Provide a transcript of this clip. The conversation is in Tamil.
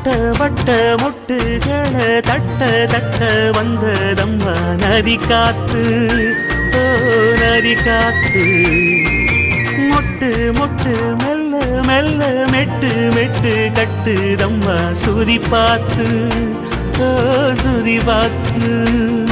வட்ட வட்ட முட்டுகளை தட்ட தட்ட வந்ததம்மா நதி காத்து, ஓ நதி காத்து. மொட்டு மொட்டு மெல்ல மெல்ல மெட்டு மெட்டு கட்டுதம்மா சுதி பார்த்து, ஓ சுதி பார்த்து.